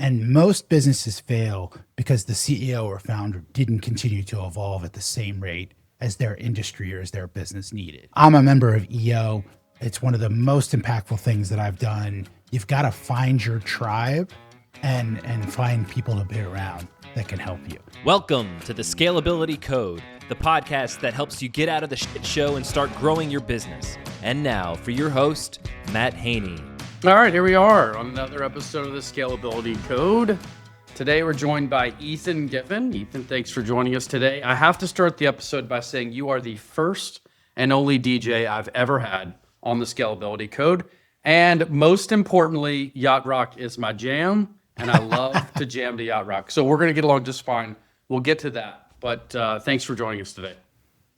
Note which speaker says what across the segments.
Speaker 1: And most businesses fail because the CEO or founder didn't continue to evolve at the same rate as their industry or as their business needed. I'm a member of EO. It's one of the most impactful things that I've done. You've got to find your tribe and find people to be around that can help you.
Speaker 2: Welcome to the Scalability Code, the podcast that helps you get out of the shit show and start growing your business. And now for your host, Matt Haney.
Speaker 3: All right, here we are on another episode of the Scalability Code. Today we're joined by Ethan Giffin. Ethan, thanks for joining us today. I have to start the episode by saying you are the first and only DJ I've ever had on the Scalability Code. And most importantly, Yacht Rock is my jam, and I love to jam to Yacht Rock. So we're going to get along just fine. We'll get to that. But thanks for joining us today.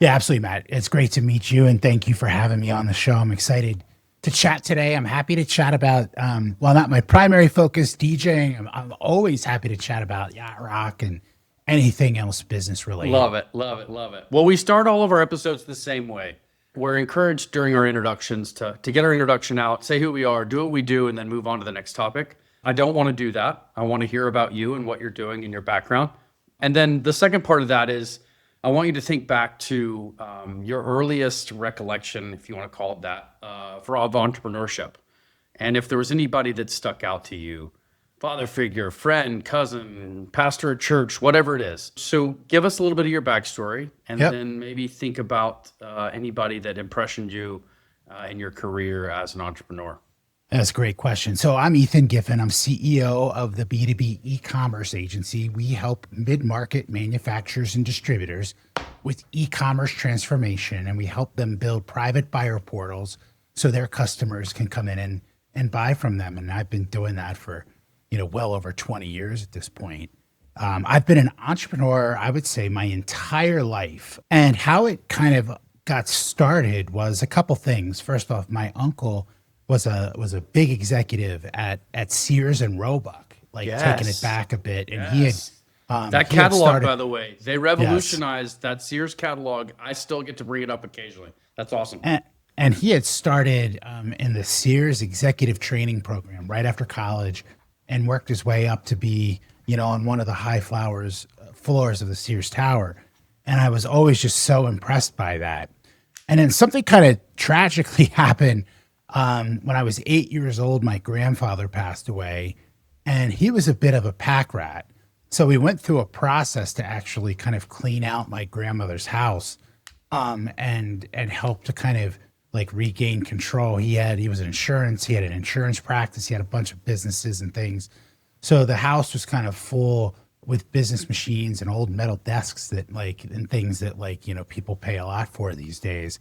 Speaker 1: Yeah, absolutely, Matt. It's great to meet you, and thank you for having me on the show. I'm excited to chat today. I'm happy to chat about, not my primary focus, DJing. I'm always happy to chat about Yacht Rock and anything else business related.
Speaker 3: Love it, love it, love it. Well, we start all of our episodes the same way. We're encouraged during our introductions to get our introduction out, say who we are, do what we do, and then move on to the next topic. I don't want to do that. I want to hear about you and what you're doing in your background. And then the second part of that is I want you to think back to your earliest recollection, if you want to call it that, for all of entrepreneurship. And if there was anybody that stuck out to you, father figure, friend, cousin, pastor at church, whatever it is. So give us a little bit of your backstory and then maybe think about anybody that impressioned you in your career as an entrepreneur.
Speaker 1: That's a great question. So I'm Ethan Giffin. I'm CEO of the B2B Ecommerce Agency. We help mid-market manufacturers and distributors with e-commerce transformation, and we help them build private buyer portals so their customers can come in and buy from them. And I've been doing that for, well over 20 years at this point. I've been an entrepreneur, I would say, my entire life. And how it kind of got started was a couple things. First off, my uncle was a big executive at Sears and Roebuck, taking it back a bit. And he had
Speaker 3: that catalog, by the way, they revolutionized that Sears catalog. I still get to bring it up occasionally. That's awesome.
Speaker 1: And he had started in the Sears executive training program right after college and worked his way up to be, on one of the high floors of the Sears Tower. And I was always just so impressed by that. And then something kind of tragically happened. When I was 8 years old, my grandfather passed away, and he was a bit of a pack rat. So we went through a process to actually kind of clean out my grandmother's house, and help to kind of regain control. He was in insurance. He had an insurance practice. He had a bunch of businesses and things. So the house was kind of full with business machines and old metal desks and things that people pay a lot for these days.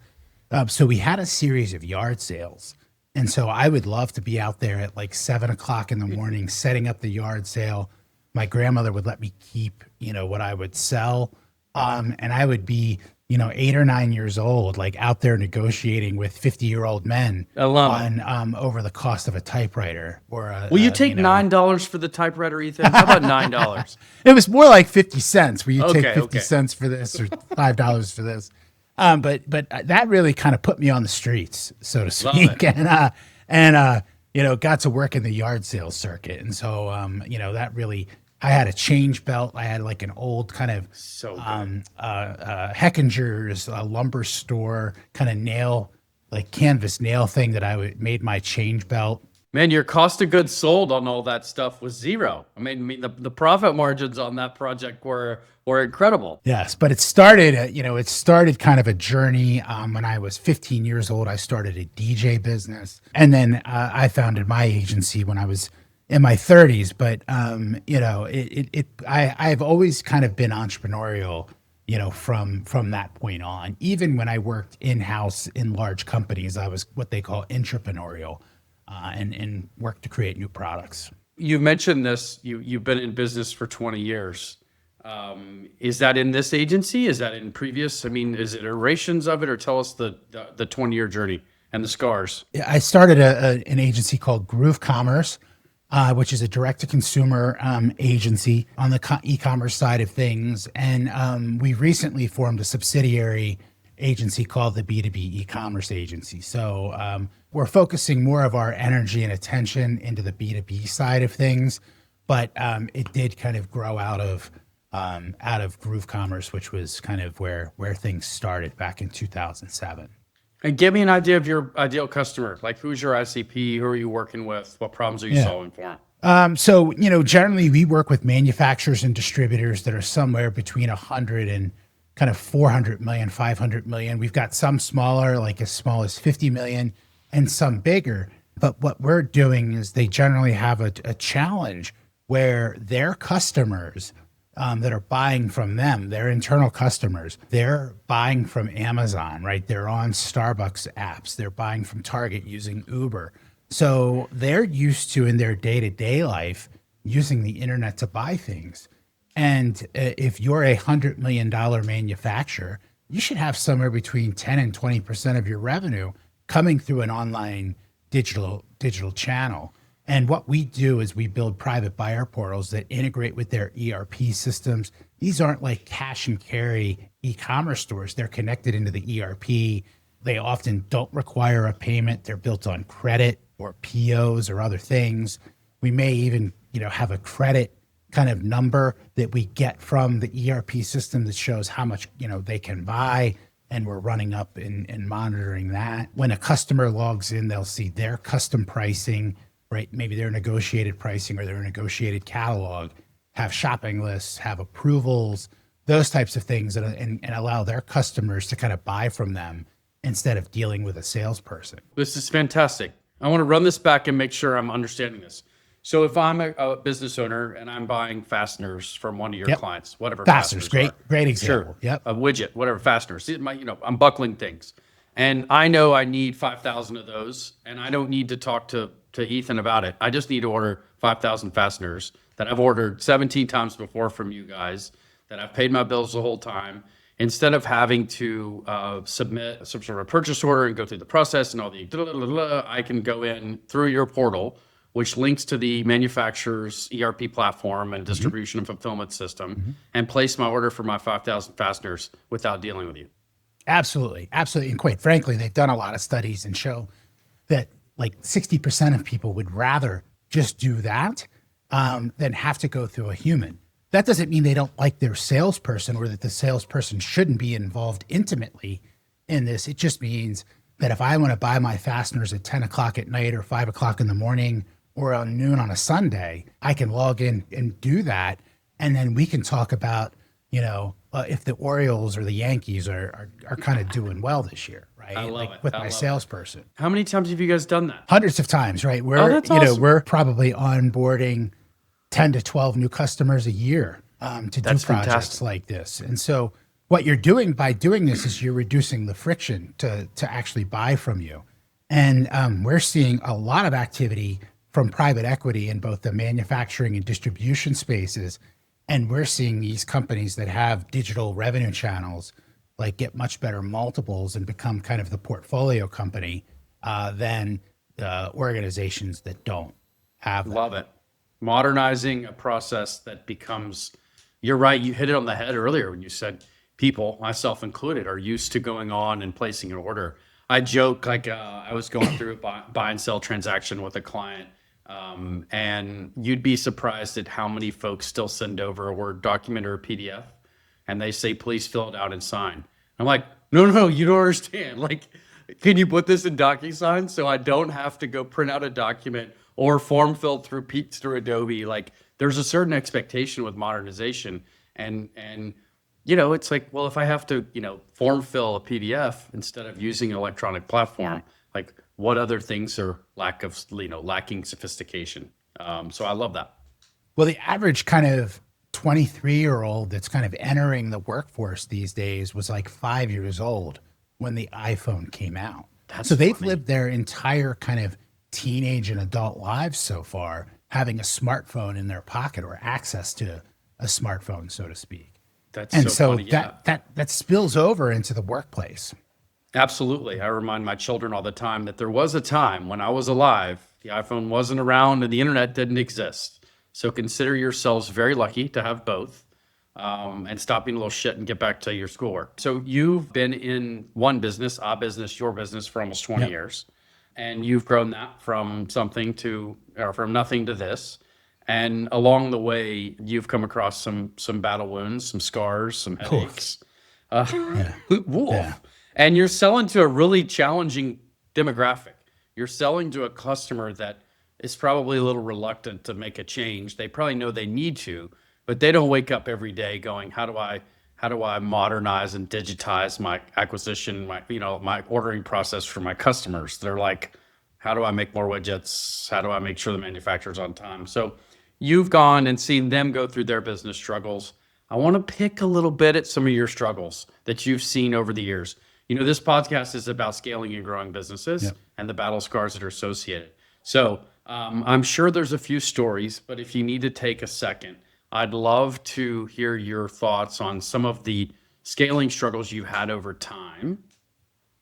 Speaker 1: So we had a series of yard sales. And so I would love to be out there at 7 o'clock in the morning, setting up the yard sale. My grandmother would let me keep, what I would sell. And I would be, 8 or 9 years old, out there negotiating with 50-year-old men over the cost of a typewriter
Speaker 3: Will you take $9 for the typewriter, Ethan? How about $9?
Speaker 1: It was more like 50 cents. Will you take 50 cents for this or $5 for this? But that really kind of put me on the streets, so to speak, and got to work in the yard sales circuit. And so, that really, I had a change belt. I had an old kind of Heckinger's lumber store kind of nail, canvas nail thing that made my change belt.
Speaker 3: Man, your cost of goods sold on all that stuff was zero. I mean, the profit margins on that project were incredible.
Speaker 1: Yes, but it started kind of a journey. When I was 15 years old, I started a DJ business, and then I founded my agency when I was in my 30s. But I've always kind of been entrepreneurial, from that point on. Even when I worked in-house in large companies, I was what they call intrapreneurial. And work to create new products.
Speaker 3: You mentioned this. You've been in business for 20 years. Is that in this agency? Is that in previous? I mean, is it iterations of it, or tell us the 20-year journey and the scars?
Speaker 1: I started an agency called Groove Commerce, which is a direct-to-consumer agency on the e-commerce side of things, and we recently formed a subsidiary agency called the B2B Ecommerce Agency. So we're focusing more of our energy and attention into the B2B side of things. but it did kind of grow out of Groove Commerce, which was kind of where things started back in 2007.
Speaker 3: And give me an idea of your ideal customer. Like, who's your ICP? Who are you working with? What problems are you solving for them?
Speaker 1: So, generally we work with manufacturers and distributors that are somewhere between 100 and kind of 400 million, 500 million. We've got some smaller, like as small as 50 million, and some bigger. But what we're doing is they generally have a challenge where their customers that are buying from them, their internal customers, they're buying from Amazon, right? They're on Starbucks apps. They're buying from Target using Uber. So they're used to, in their day-to-day life, using the internet to buy things. And if you're a $100 million manufacturer, you should have somewhere between 10 and 20% of your revenue coming through an online digital channel. And what we do is we build private buyer portals that integrate with their ERP systems. These aren't like cash and carry e-commerce stores. They're connected into the ERP. They often don't require a payment. They're built on credit or POs or other things. We may even, have a credit kind of number that we get from the ERP system that shows how much, they can buy. And we're running up and monitoring that. When a customer logs in, they'll see their custom pricing, right? Maybe their negotiated pricing or their negotiated catalog, have shopping lists, have approvals, those types of things, and allow their customers to kind of buy from them instead of dealing with a salesperson.
Speaker 3: This is fantastic. I want to run this back and make sure I'm understanding this. So if I'm a business owner and I'm buying fasteners from one of your clients, whatever
Speaker 1: fasteners, great example.
Speaker 3: Sure.
Speaker 1: Yep.
Speaker 3: A widget, whatever fasteners. I'm buckling things, and I know I need 5,000 of those, and I don't need to talk to Ethan about it. I just need to order 5,000 fasteners that I've ordered 17 times before from you guys, that I've paid my bills the whole time. Instead of having to submit some sort of purchase order and go through the process and all the I can go in through your portal, which links to the manufacturer's ERP platform and distribution and fulfillment system, and place my order for my 5,000 fasteners without dealing with you.
Speaker 1: Absolutely. And quite frankly, they've done a lot of studies and show that like 60% of people would rather just do that than have to go through a human. That doesn't mean they don't like their salesperson or that the salesperson shouldn't be involved intimately in this. It just means that if I want to buy my fasteners at 10 o'clock at night or 5 o'clock in the morning or on noon on a Sunday, I can log in and do that. And then we can talk about, if the Orioles or the Yankees are kind of doing well this year, right?
Speaker 3: I love it.
Speaker 1: With my salesperson.
Speaker 3: How many times have you guys done that?
Speaker 1: Hundreds of times, right?
Speaker 3: That's awesome.
Speaker 1: We're probably onboarding 10 to 12 new customers a year to do projects
Speaker 3: fantastic.
Speaker 1: like this. And so what you're doing by doing this is you're reducing the friction to actually buy from you. And we're seeing a lot of activity from private equity in both the manufacturing and distribution spaces. And we're seeing these companies that have digital revenue channels like get much better multiples and become kind of the portfolio company than organizations that don't have that.
Speaker 3: Love it. Modernizing a process that becomes, you're right, you hit it on the head earlier when you said people, myself included, are used to going on and placing an order. I joke, I was going through a buy and sell transaction with a client, and you'd be surprised at how many folks still send over a Word document or a PDF, and they say, please fill it out and sign. I'm like, no, you don't understand. Like, can you put this in DocuSign so I don't have to go print out a document or form filled through Adobe? Like, there's a certain expectation with modernization, and it's like, well, if I have to, form fill a PDF instead of using an electronic platform, like, what other things are lacking sophistication? So I love that.
Speaker 1: Well, the average kind of 23-year-old that's kind of entering the workforce these days was like 5 years old when the iPhone came out. So they've lived their entire kind of teenage and adult lives so far having a smartphone in their pocket or access to a smartphone, so to speak.
Speaker 3: That's so funny,
Speaker 1: that spills over into the workplace.
Speaker 3: Absolutely. I remind my children all the time that there was a time when I was alive, the iPhone wasn't around and the internet didn't exist. So consider yourselves very lucky to have both, and stop being a little shit and get back to your schoolwork. So you've been in one business, your business, for almost 20 years, and you've grown that from nothing to this. And along the way, you've come across some battle wounds, some scars, some headaches. Woof.
Speaker 1: Yeah.
Speaker 3: And you're selling to a really challenging demographic. You're selling to a customer that is probably a little reluctant to make a change. They probably know they need to, but they don't wake up every day going, how do I modernize and digitize my acquisition, my ordering process for my customers? They're like, how do I make more widgets? How do I make sure the manufacturer's on time? So you've gone and seen them go through their business struggles. I want to pick a little bit at some of your struggles that you've seen over the years. This podcast is about scaling and growing businesses and the battle scars that are associated. So I'm sure there's a few stories, but if you need to take a second, I'd love to hear your thoughts on some of the scaling struggles you've had over time,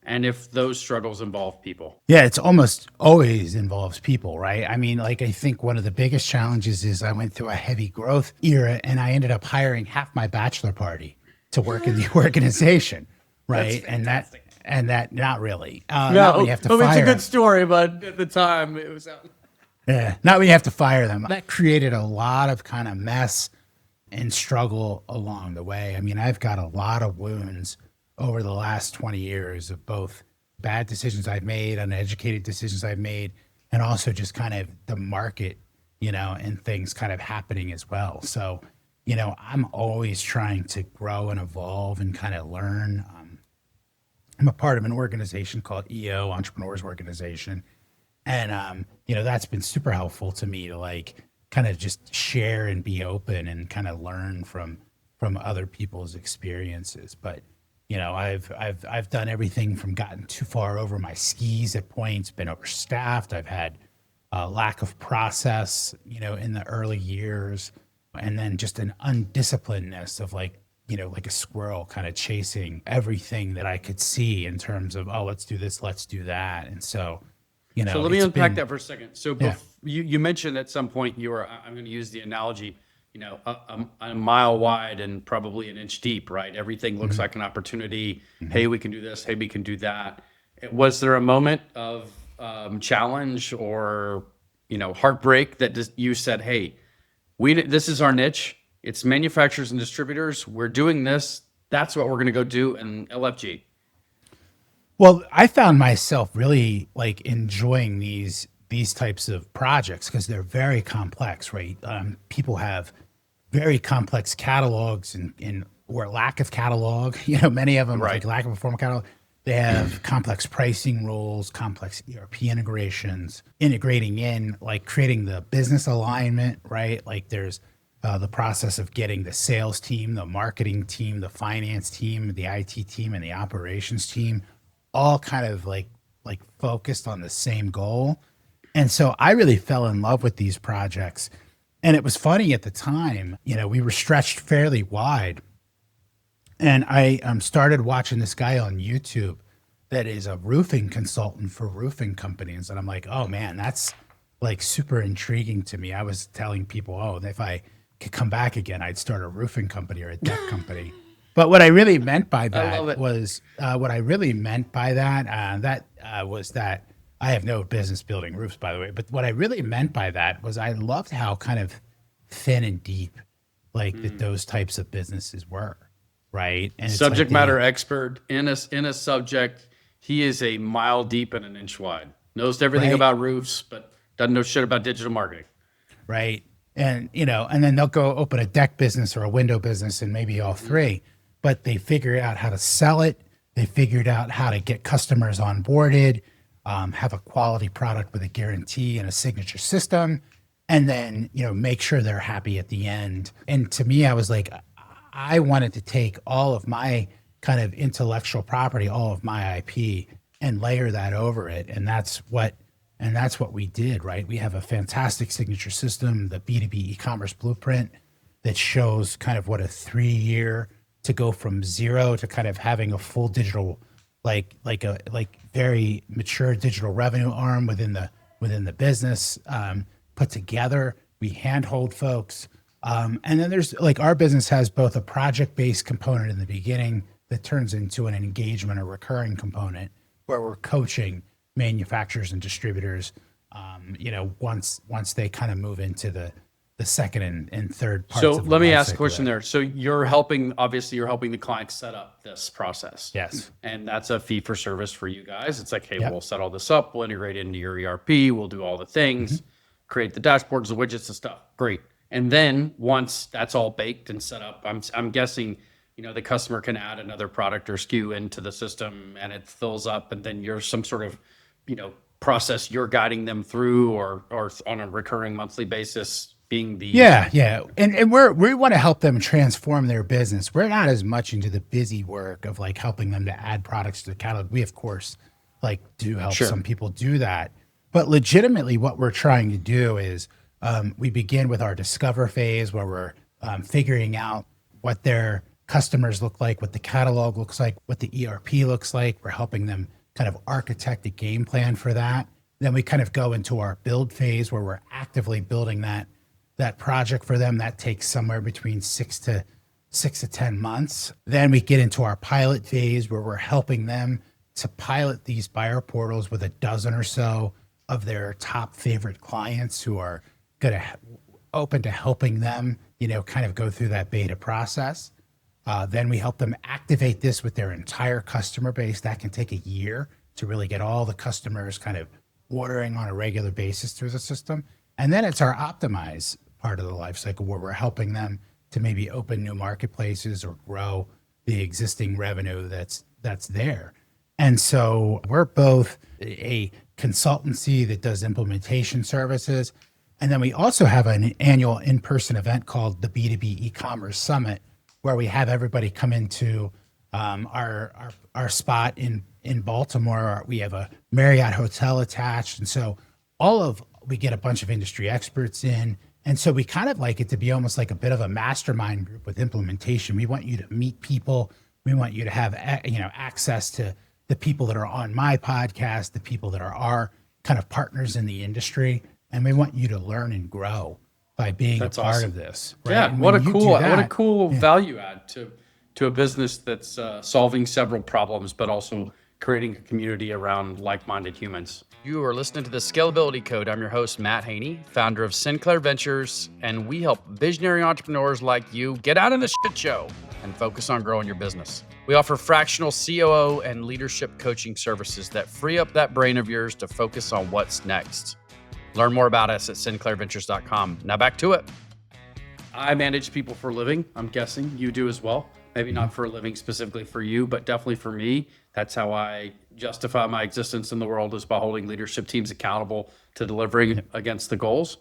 Speaker 3: and if those struggles involve people.
Speaker 1: Yeah, it's almost always involves people, right? I mean, like, I think one of the biggest challenges is I went through a heavy growth era and I ended up hiring half my bachelor party to work in the organization, right? And that not really. Not when you have to
Speaker 3: it's a
Speaker 1: fire
Speaker 3: good story, but at the time it was out.
Speaker 1: Yeah, not when you have to fire them. That created a lot of kind of mess and struggle along the way. I mean, I've got a lot of wounds over the last 20 years of both bad decisions I've made, uneducated decisions I've made, and also just kind of the market, and things kind of happening as well. So, I'm always trying to grow and evolve and kind of learn. I'm a part of an organization called EO, Entrepreneurs Organization. And, that's been super helpful to me to like kind of just share and be open and kind of learn from other people's experiences. But, I've done everything from gotten too far over my skis at points, been overstaffed. I've had a lack of process, in the early years, and then just an undisciplinedness of like a squirrel kind of chasing everything that I could see in terms of, oh, let's do this, let's do that. And so,
Speaker 3: So let me unpack that for a second. So you mentioned at some point I'm going to use the analogy, a mile wide and probably an inch deep, right? Everything looks like an opportunity. Hey, we can do this. Hey, we can do that. Was there a moment of challenge or, heartbreak that just, you said, hey, this is our niche. It's manufacturers and distributors. We're doing this. That's what we're going to go do in LFG.
Speaker 1: Well, I found myself really like enjoying these types of projects because they're very complex, right? People have very complex catalogs or lack of catalog. Many of them like lack of a formal catalog. They have complex pricing rules, complex ERP integrations, integrating in, like creating the business alignment, right? Like there's the process of getting the sales team, the marketing team, the finance team, the IT team, and the operations team all kind of like focused on the same goal. And so I really fell in love with these projects. And it was funny at the time, we were stretched fairly wide. And I started watching this guy on YouTube that is a roofing consultant for roofing companies. And I'm like, oh man, that's like super intriguing to me. I was telling people, oh, if I could come back again, I'd start a roofing company or a deck company. But what I really meant by that was that I have no business building roofs, by the way. But what I really meant by that was I loved how kind of thin and deep that those types of businesses were, right? And it's
Speaker 3: subject matter expert in a subject. He is a mile deep and an inch wide. Knows everything about roofs, but doesn't know shit about digital marketing.
Speaker 1: Right. And, and then they'll go open a deck business or a window business and maybe all three. But they figured out how to sell it. They figured out how to get customers onboarded, have a quality product with a guarantee and a signature system, and then, make sure they're happy at the end. And to me, I was like, I wanted to take all of my kind of intellectual property, all of my IP, and layer that over it. And that's what we did, right? We have a fantastic signature system, the B2B Ecommerce Blueprint, that shows kind of what a 3-year to go from zero to kind of having a full digital, like very mature digital revenue arm within the business put together. We handhold folks. And then there's our business has both a project-based component in the beginning that turns into an engagement or recurring component where we're coaching manufacturers and distributors, once they kind of move into the second and third parts
Speaker 3: So
Speaker 1: of the
Speaker 3: let me
Speaker 1: life
Speaker 3: ask a
Speaker 1: cycle
Speaker 3: question there. So obviously you're helping the client set up this process.
Speaker 1: Yes.
Speaker 3: And that's a fee for service for you guys. It's like, hey,
Speaker 1: Yep.
Speaker 3: we'll set all this up. We'll integrate into your ERP. We'll do all the things, create the dashboards, the widgets and stuff. Great. And then once that's all baked and set up, I'm guessing, the customer can add another product or SKU into the system and it fills up. And then you're some sort of, process you're guiding them through or on a recurring monthly basis being the
Speaker 1: Yeah. And we want to help them transform their business. We're not as much into the busy work of like helping them to add products to the catalog. We, of course, like do help some people do that. But legitimately what we're trying to do is we begin with our discover phase where we're figuring out what their customers look like, what the catalog looks like, what the ERP looks like. We're helping them kind of architect a game plan for that. Then we kind of go into our build phase where we're actively building that project for them. That takes somewhere between 6 to 10 months. Then we get into our pilot phase where we're helping them to pilot these buyer portals with a dozen or so of their top favorite clients who are open to helping them, kind of go through that beta process. Then we help them activate this with their entire customer base. That can take a year to really get all the customers kind of ordering on a regular basis through the system. And then it's our optimize part of the life cycle where we're helping them to maybe open new marketplaces or grow the existing revenue that's there. And so we're both a consultancy that does implementation services. And then we also have an annual in-person event called the B2B Ecommerce Summit, where we have everybody come into our spot in Baltimore. We have a Marriott hotel attached. And so we get a bunch of industry experts in. And so we kind of like it to be almost like a bit of a mastermind group with implementation. We want you to meet people. We want you to have, access to the people that are on my podcast, the people that are our kind of partners in the industry. And we want you to learn and grow by being a part of this. Right?
Speaker 3: Yeah.
Speaker 1: And
Speaker 3: What
Speaker 1: when
Speaker 3: a cool value add to a business that's solving several problems, but also creating a community around like-minded humans. You are listening to the Scalability Code. I'm your host, Matt Haney, founder of Sinclair Ventures, and we help visionary entrepreneurs like you get out of the shit show and focus on growing your business. We offer fractional COO and leadership coaching services that free up that brain of yours to focus on what's next. Learn more about us at sinclairventures.com. Now back to it. I manage people for a living. I'm guessing you do as well. Maybe not for a living specifically for you, but definitely for me. That's how I justify my existence in the world, is by holding leadership teams accountable to delivering against the goals.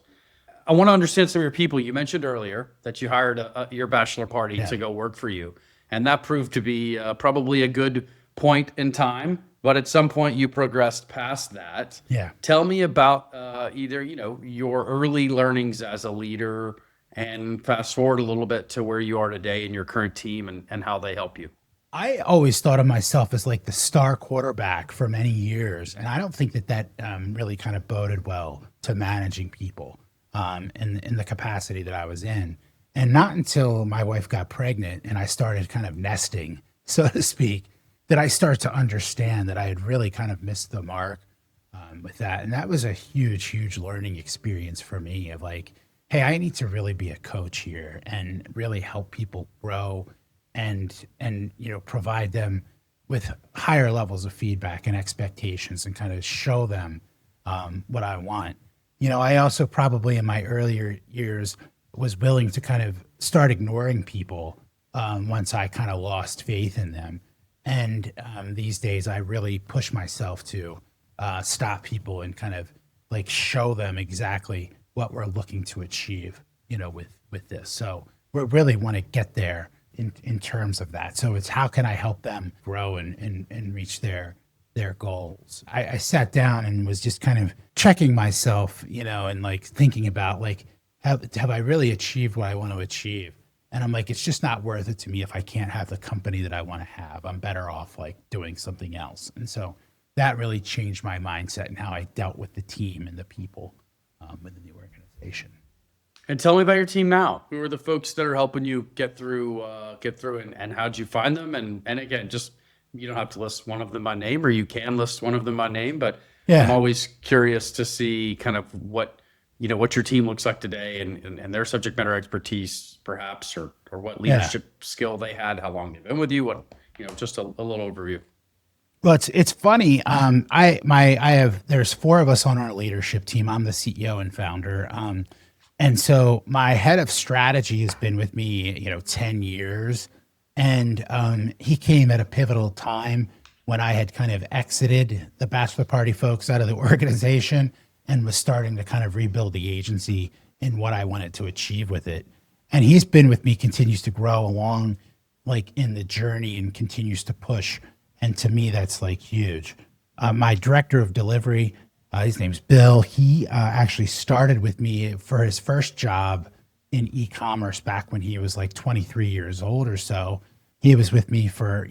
Speaker 3: I want to understand some of your people. You mentioned earlier that you hired your bachelor party to go work for you. And that proved to be probably a good point in time. But at some point you progressed past that.
Speaker 1: Yeah.
Speaker 3: Tell me about either, your early learnings as a leader, and fast forward a little bit to where you are today in your current team and how they help you.
Speaker 1: I always thought of myself as like the star quarterback for many years. And I don't think that really kind of boded well to managing people in the capacity that I was in. And not until my wife got pregnant and I started kind of nesting, so to speak, that I started to understand that I had really kind of missed the mark with that. And that was a huge, huge learning experience for me of like, hey, I need to really be a coach here and really help people grow and provide them with higher levels of feedback and expectations and kind of show them what I want. I also probably in my earlier years was willing to kind of start ignoring people once I kind of lost faith in them. And these days I really push myself to stop people and kind of like show them exactly what we're looking to achieve, with this. So we really want to get there in terms of that. So it's how can I help them grow and reach their goals. I sat down and was just kind of checking myself, and like thinking about like, have I really achieved what I want to achieve? And I'm like, it's just not worth it to me if I can't have the company that I want to have. I'm better off like doing something else. And so that really changed my mindset and how I dealt with the team and the people within the organization.
Speaker 3: And tell me about your team now. Who are the folks that are helping you get through and how'd you find them? And again, just, you don't have to list one of them by name, or you can list one of them by name, but I'm always curious to see kind of what what your team looks like today and their subject matter expertise, perhaps, or what leadership skill they had, how long they've been with you, just a little overview.
Speaker 1: Well, it's funny. There's four of us on our leadership team. I'm the CEO and founder. And so my head of strategy has been with me, 10 years. And he came at a pivotal time when I had kind of exited the bachelor party folks out of the organization and was starting to kind of rebuild the agency in what I wanted to achieve with it. And he's been with me, continues to grow along like in the journey and continues to push. And to me, that's like huge. My director of delivery, his name's Bill. He actually started with me for his first job in e-commerce back when he was like 23 years old or so. He was with me for,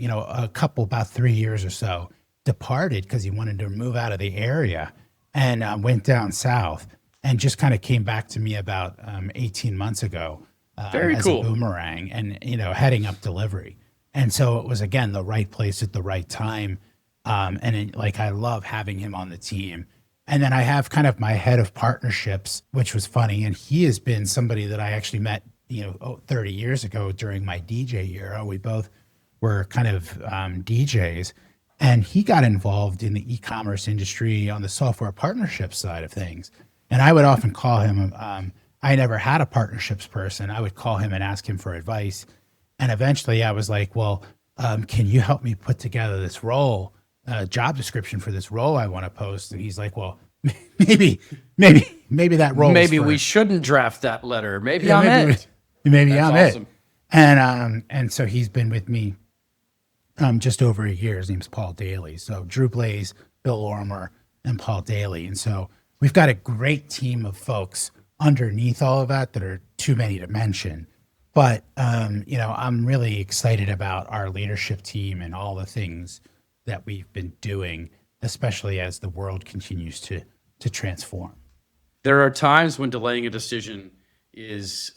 Speaker 1: about 3 years or so, departed because he wanted to move out of the area and went down south and just kind of came back to me about 18 months ago.
Speaker 3: Very
Speaker 1: as
Speaker 3: cool.
Speaker 1: A boomerang and, heading up delivery. And so it was, again, the right place at the right time. I love having him on the team. And then I have kind of my head of partnerships, which was funny. And he has been somebody that I actually met, 30 years ago during my DJ era. We both were kind of DJs. And he got involved in the e-commerce industry on the software partnership side of things. And I would often call him, I never had a partnerships person. I would call him and ask him for advice. And eventually I was like, well, can you help me put together this role, job description for this role I want to post? And he's like, well, maybe that role.
Speaker 3: Maybe we shouldn't draft that letter. Maybe
Speaker 1: Yeah,
Speaker 3: I'm
Speaker 1: maybe
Speaker 3: it.
Speaker 1: Maybe
Speaker 3: That's
Speaker 1: I'm
Speaker 3: awesome.
Speaker 1: it. And so he's been with me just over a year. His name's Paul Daly. So Drew Blaze, Bill Lorimer, and Paul Daly. And so we've got a great team of folks underneath all of that are too many to mention. But, I'm really excited about our leadership team and all the things that we've been doing, especially as the world continues to transform.
Speaker 3: There are times when delaying a decision is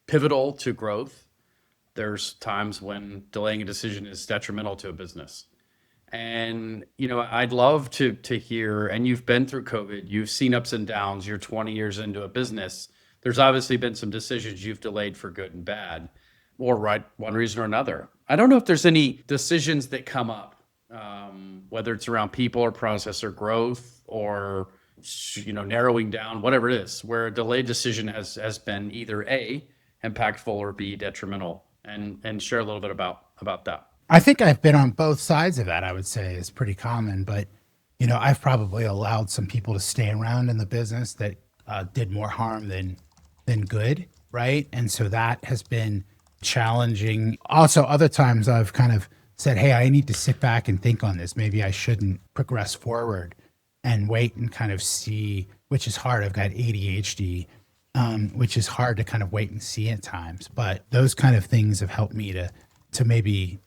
Speaker 3: pivotal to growth. There's times when delaying a decision is detrimental to a business. And, I'd love to hear, and you've been through COVID, you've seen ups and downs, you're 20 years into a business. There's obviously been some decisions you've delayed for good and bad, or right, one reason or another. I don't know if there's any decisions that come up, whether it's around people or process or growth or, narrowing down, whatever it is, where a delayed decision has been either A, impactful, or B, detrimental, and share a little bit about that.
Speaker 1: I think I've been on both sides of that, I would say is pretty common, but, I've probably allowed some people to stay around in the business that did more harm than good, right? And so that has been challenging. Also, other times I've kind of said, hey, I need to sit back and think on this. Maybe I shouldn't progress forward and wait and kind of see, which is hard. I've got ADHD, which is hard to kind of wait and see at times. But those kind of things have helped me to maybe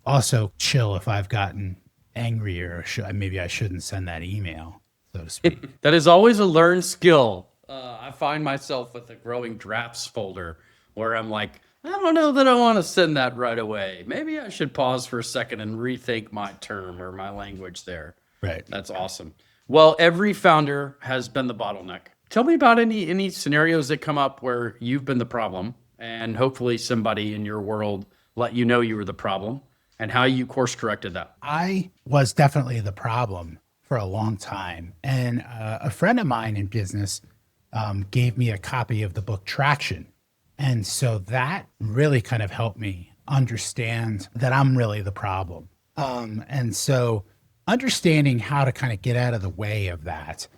Speaker 1: also chill if I've gotten angry or maybe I shouldn't send that email, so to speak.
Speaker 3: That is always a learned skill. I find myself with a growing drafts folder where I'm like, I don't know that I want to send that right away. Maybe I should pause for a second and rethink my term or my language there.
Speaker 1: Right.
Speaker 3: That's awesome. Well, every founder has been the bottleneck. Tell me about any scenarios that come up where you've been the problem and hopefully somebody in your world let you know you were the problem and how you course corrected that.
Speaker 1: I was definitely the problem for a long time. And a friend of mine in business gave me a copy of the book Traction. And so that really kind of helped me understand that I'm really the problem. And so understanding how to kind of get out of the way of that,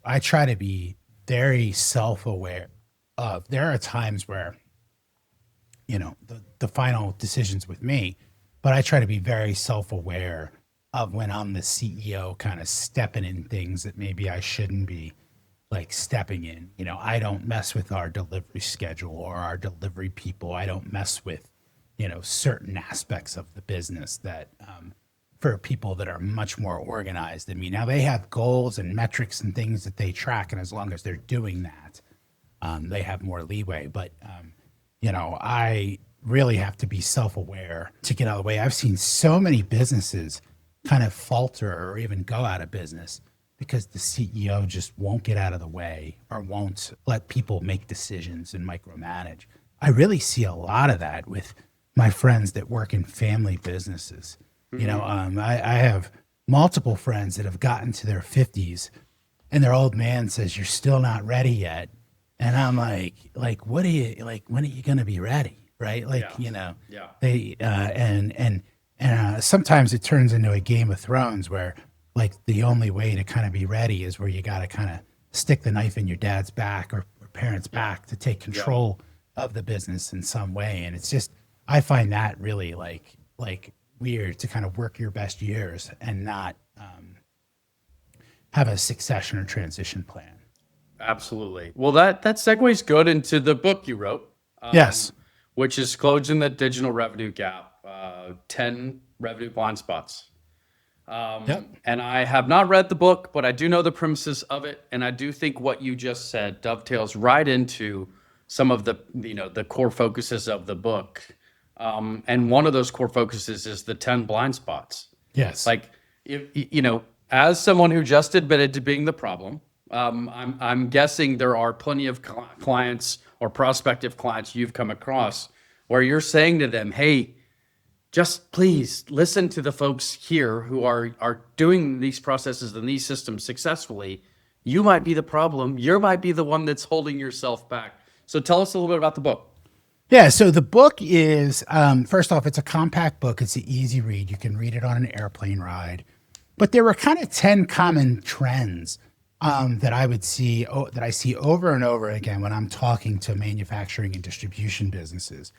Speaker 1: I try to be very self-aware of. There are times where, the final decision's with me, but I try to be very self-aware of when I'm the CEO kind of stepping in things that maybe I shouldn't be stepping in. I don't mess with our delivery schedule or our delivery people. I don't mess with, certain aspects of the business that for people that are much more organized than me. Now they have goals and metrics and things that they track. And as long as they're doing that, they have more leeway. But, I really have to be self-aware to get out of the way. I've seen so many businesses kind of falter or even go out of business because the CEO just won't get out of the way or won't let people make decisions and micromanage. I really see a lot of that with my friends that work in family businesses. I have multiple friends that have gotten to their 50s and their old man says, "You're still not ready yet." And I'm like, what are you, like, when are you going to be ready? Right. They, sometimes it turns into a Game of Thrones where like the only way to kind of be ready is where you got to kind of stick the knife in your dad's back or parents' back to take control of the business in some way. And it's just, I find that really like weird to kind of work your best years and not have a succession or transition plan.
Speaker 3: Absolutely. Well, that segues good into the book you wrote.
Speaker 1: Yes.
Speaker 3: Which is Closing the Digital Revenue Gap, 10 Revenue Blind Spots. And I have not read the book, but I do know the premises of it. And I do think what you just said dovetails right into some of the, the core focuses of the book. And one of those core focuses is the 10 blind spots.
Speaker 1: Yes.
Speaker 3: Like, as someone who just admitted to being the problem, I'm guessing there are plenty of clients or prospective clients you've come across where you're saying to them, "Hey, just please listen to the folks here who are doing these processes and these systems successfully. You might be the problem. You might be the one that's holding yourself back." So tell us a little bit about the book.
Speaker 1: Yeah, so the book is, first off, it's a compact book. It's an easy read. You can read it on an airplane ride. But there were kind of 10 common trends that I see over and over again when I'm talking to manufacturing and distribution businesses.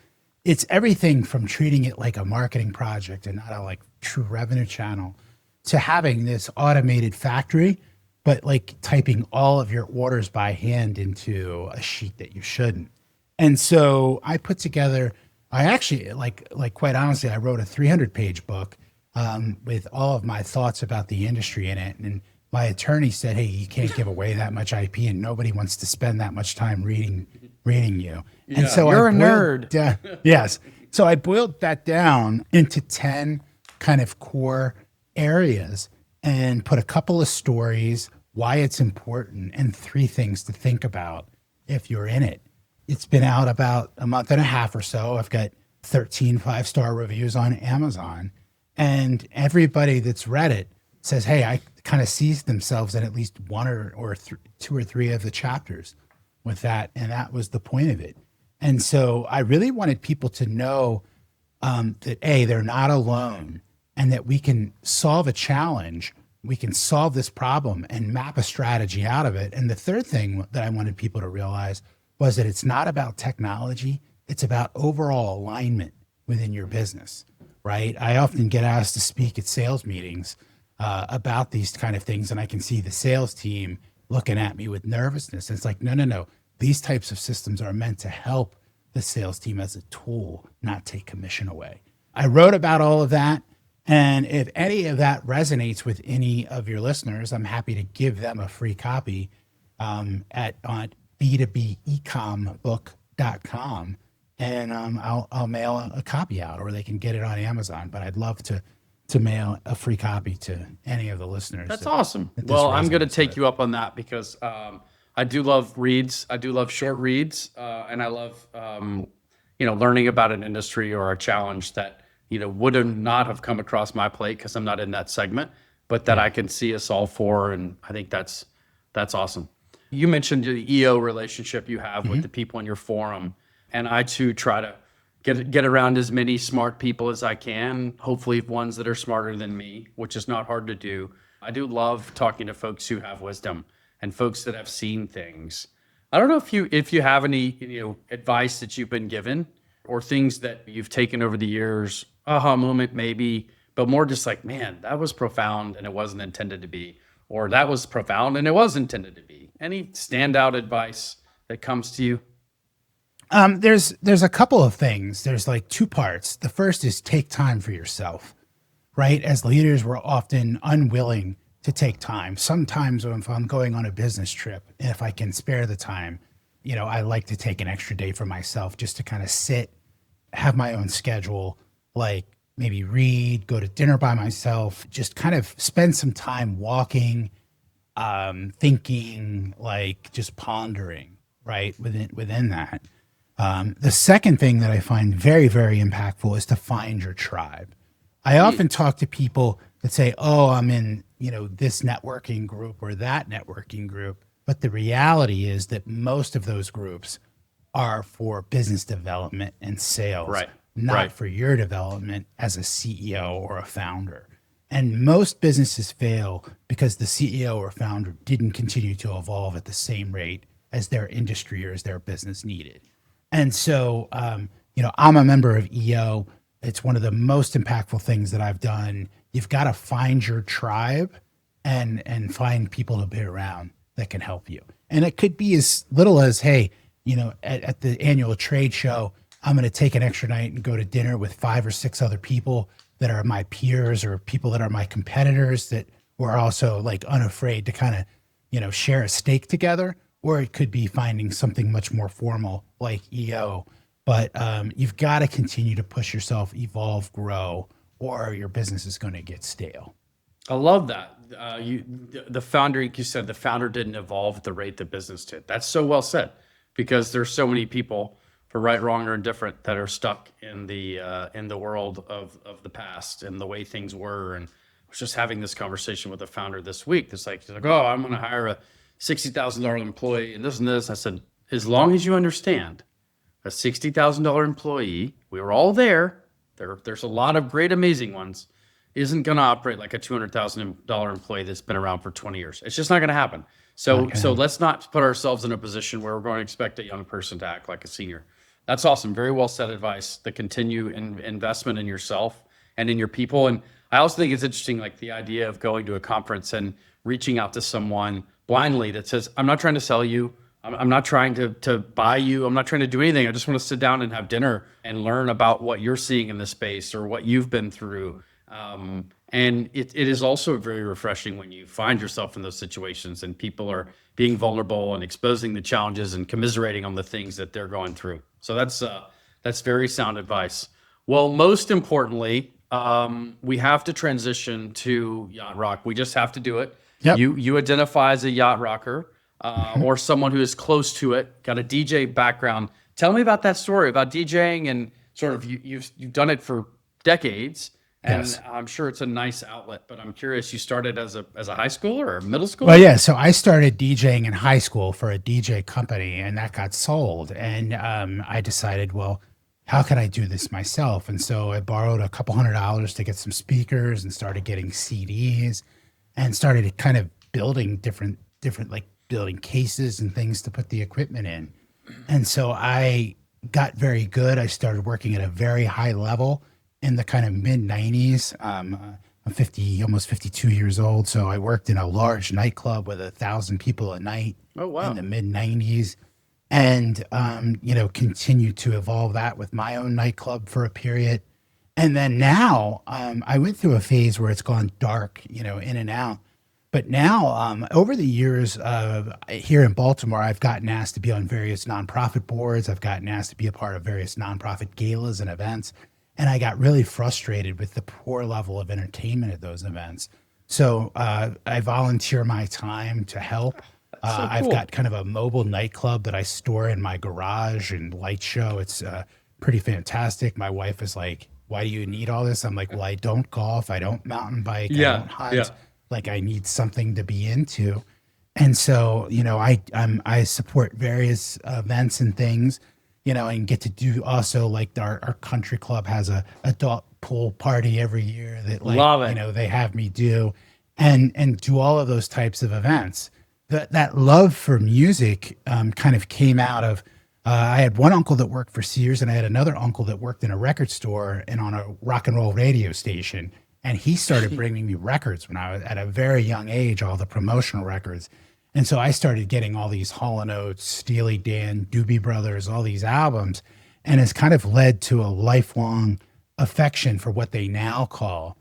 Speaker 1: It's everything from treating it like a marketing project and not a like true revenue channel to having this automated factory, but like typing all of your orders by hand into a sheet that you shouldn't. And so I put together, I actually like quite honestly, I wrote a 300-page book with all of my thoughts about the industry in it. And my attorney said, "Hey, you can't give away that much IP, and nobody wants to spend that much time reading you."
Speaker 3: Yeah,
Speaker 1: and so
Speaker 3: you're a nerd.
Speaker 1: Yes. So I boiled that down into 10 kind of core areas and put a couple of stories, why it's important, and 3 things to think about if you're in it. It's been out about a month and a half or so. I've got 13 5-star reviews on Amazon, and everybody that's read it says, "Hey, I kind of sees themselves in at least one or 2 or 3 of the chapters with that." And that was the point of it. And so I really wanted people to know that they're not alone and that we can solve a challenge. We can solve this problem and map a strategy out of it. And the third thing that I wanted people to realize was that it's not about technology. It's about overall alignment within your business, right? I often get asked to speak at sales meetings about these kind of things. And I can see the sales team looking at me with nervousness. It's like, no. These types of systems are meant to help the sales team as a tool, not take commission away. I wrote about all of that. And if any of that resonates with any of your listeners, I'm happy to give them a free copy on B2B Ecombook.com. And I'll mail a copy out, or they can get it on Amazon. But I'd love to mail a free copy to any of the listeners.
Speaker 3: That's awesome. Well, I'm going to take you up on that because I do love reads. I do love short reads, and I love learning about an industry or a challenge that would not have come across my plate because I'm not in that segment, but that I can see a solve for, and I think that's awesome. You mentioned the EO relationship you have with the people in your forum, and I too try to get around as many smart people as I can, hopefully ones that are smarter than me, which is not hard to do. I do love talking to folks who have wisdom and folks that have seen things. I don't know if you have any advice that you've been given or things that you've taken over the years, aha moment maybe, but more just like, man, that was profound and it wasn't intended to be, or that was profound and it was intended to be. Any standout advice that comes to you?
Speaker 1: There's a couple of things. There's like 2 parts. The first is take time for yourself, right? As leaders, we're often unwilling to take time. Sometimes if I'm going on a business trip, and if I can spare the time, I like to take an extra day for myself just to kind of sit, have my own schedule, like maybe read, go to dinner by myself, just kind of spend some time walking, thinking, like just pondering, right? Within that. The second thing that I find very, very impactful is to find your tribe. I often talk to people that say, "Oh, I'm in, this networking group or that networking group," but the reality is that most of those groups are for business development and sales,
Speaker 3: Right.
Speaker 1: not
Speaker 3: Right.
Speaker 1: for your development as a CEO or a founder. And most businesses fail because the CEO or founder didn't continue to evolve at the same rate as their industry or as their business needed. And so, I'm a member of EO. It's one of the most impactful things that I've done. You've got to find your tribe and find people to be around that can help you. And it could be as little as, hey, at the annual trade show, I'm going to take an extra night and go to dinner with 5 or 6 other people that are my peers or people that are my competitors that were also like unafraid to kind of, share a steak together. Or it could be finding something much more formal like EO. But you've got to continue to push yourself, evolve, grow, or your business is going to get stale.
Speaker 3: I love that. The founder, like you said, the founder didn't evolve at the rate the business did. That's so well said, because there's so many people, for right, wrong, or indifferent, that are stuck in the world of the past and the way things were. And I was just having this conversation with a founder this week. He's like, "Oh, I'm going to hire a $60,000 employee and this and this." I said, as long as you understand, a $60,000 employee, we were all there. There's a lot of great, amazing ones, isn't going to operate like a $200,000 employee that's been around for 20 years. It's just not going to happen. So let's not put ourselves in a position where we're going to expect a young person to act like a senior. That's awesome. Very well said advice. The continued investment in yourself and in your people. And I also think it's interesting, like the idea of going to a conference and reaching out to someone blindly that says, "I'm not trying to sell you. I'm not trying to buy you. I'm not trying to do anything. I just want to sit down and have dinner and learn about what you're seeing in the space or what you've been through." And it is also very refreshing when you find yourself in those situations and people are being vulnerable and exposing the challenges and commiserating on the things that they're going through. So that's very sound advice. Well, most importantly, we have to transition to Yacht Rock. We just have to do it.
Speaker 1: Yep.
Speaker 3: You identify as a yacht rocker or someone who is close to it, got a DJ background. Tell me about that story about DJing and sort of you've done it for decades. And
Speaker 1: Yes.
Speaker 3: I'm sure it's a nice outlet, but I'm curious, you started as a high schooler or middle schooler?
Speaker 1: Well, yeah. So I started DJing in high school for a DJ company, and that got sold. And I decided, well, how can I do this myself? And so I borrowed a couple $100 to get some speakers and started getting CDs and started kind of building different like building cases and things to put the equipment in. And so I got very good. I started working at a very high level in the kind of mid 90s. I'm 50, almost 52 years old. So I worked in a large nightclub with 1,000 people a night.
Speaker 3: Oh, wow.
Speaker 1: In the mid 90s. And, continued to evolve that with my own nightclub for a period. And then now I went through a phase where it's gone dark, in and out. But now, over the years here in Baltimore, I've gotten asked to be on various nonprofit boards. I've gotten asked to be a part of various nonprofit galas and events. And I got really frustrated with the poor level of entertainment at those events. So I volunteer my time to help. I've got kind of a mobile nightclub that I store in my garage and light show. It's pretty fantastic. My wife is like, "Why do you need all this?" I'm like, "Well, I don't golf. I don't mountain bike. I don't hunt.
Speaker 3: Yeah.
Speaker 1: Like, I need something to be into." And so, I support various events and things, and get to do also like our country club has a adult pool party every year that
Speaker 3: Love it.
Speaker 1: they have me do and do all of those types of events. That love for music kind of came out of I had one uncle that worked for Sears and I had another uncle that worked in a record store and on a rock and roll radio station. And he started bringing me records when I was at a very young age, all the promotional records. And so I started getting all these Hall & Oates, Steely Dan, Doobie Brothers, all these albums. And it's kind of led to a lifelong affection for what they now call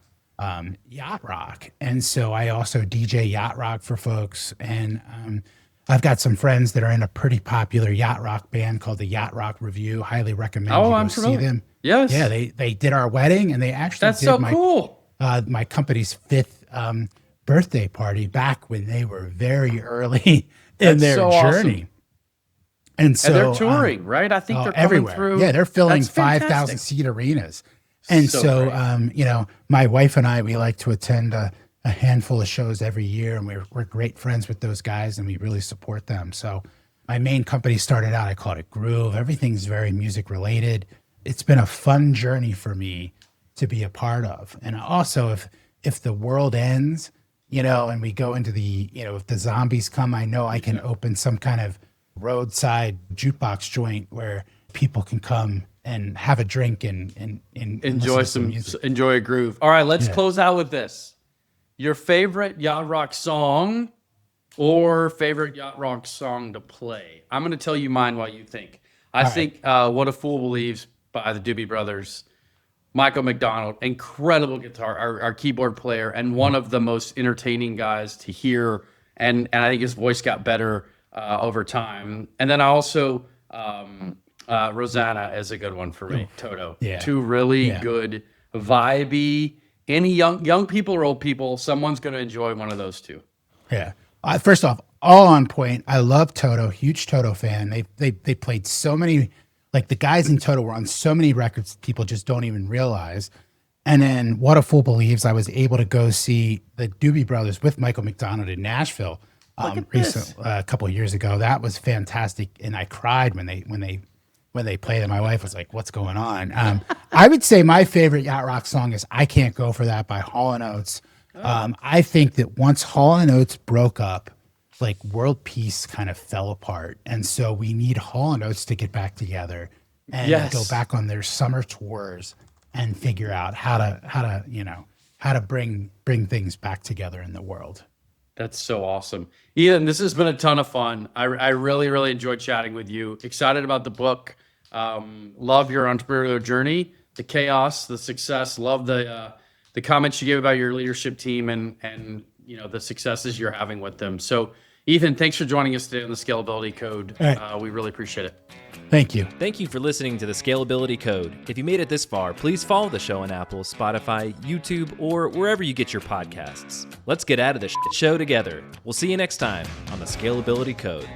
Speaker 1: yacht rock. And so I also DJ yacht rock for folks. And I've got some friends that are in a pretty popular yacht rock band called the Yacht Rock Review. Highly recommend you go see them.
Speaker 3: Yes.
Speaker 1: Yeah, they did our wedding and they actually
Speaker 3: That's
Speaker 1: did
Speaker 3: so cool.
Speaker 1: my company's fifth birthday party back when they were very early in
Speaker 3: That's
Speaker 1: their
Speaker 3: so
Speaker 1: journey.
Speaker 3: awesome.
Speaker 1: And so
Speaker 3: And they're touring, right? I think they're coming
Speaker 1: everywhere.
Speaker 3: through.
Speaker 1: Yeah, they're filling
Speaker 3: That's fantastic.
Speaker 1: 5,000 seat arenas. And
Speaker 3: So
Speaker 1: so, my wife and I, we like to attend a handful of shows every year, and we're great friends with those guys, and we really support them. So my main company started out, I called it Groove. Everything's very music related. It's been a fun journey for me to be a part of. And also, if the world ends, and we go into if the zombies come, I know I can open some kind of roadside jukebox joint where people can come and have a drink and
Speaker 3: enjoy
Speaker 1: listen to music.
Speaker 3: enjoy a groove. All right, let's close out with this. Your favorite Yacht Rock song or favorite Yacht Rock song to play? I'm going to tell you mine while you think. I think What a Fool Believes by the Doobie Brothers. Michael McDonald, incredible guitar, our keyboard player, and one of the most entertaining guys to hear. And I think his voice got better over time. And then I also, Rosanna is a good one for me. Toto.
Speaker 1: Yeah.
Speaker 3: Two really good, vibey. Any young people or old people, someone's going to enjoy one of those two.
Speaker 1: Yeah. First off, all on point. I love Toto. Huge Toto fan. They played so many, like the guys in Toto were on so many records people just don't even realize. And then What a Fool Believes, I was able to go see the Doobie Brothers with Michael McDonald in Nashville a couple of years ago. That was fantastic, and I cried when they played it. My wife was like, "What's going on?" I would say my favorite Yacht Rock song is "I Can't Go for That" by Hall & Oates. I think that once Hall & Oates broke up, like world peace kind of fell apart, and so we need Hall & Oates to get back together and go back on their summer tours and figure out how to bring things back together in the world.
Speaker 3: That's so awesome. Ethan, this has been a ton of fun. I really, really enjoyed chatting with you. Excited about the book. Love your entrepreneurial journey, the chaos, the success. Love the comments you gave about your leadership team and the successes you're having with them. So, Ethan, thanks for joining us today on the Scalability Code.
Speaker 1: Right.
Speaker 3: We really appreciate it.
Speaker 1: Thank you.
Speaker 2: Thank you for listening to the Scalability Code. If you made it this far, please follow the show on Apple, Spotify, YouTube, or wherever you get your podcasts. Let's get out of the show together. We'll see you next time on the Scalability Code.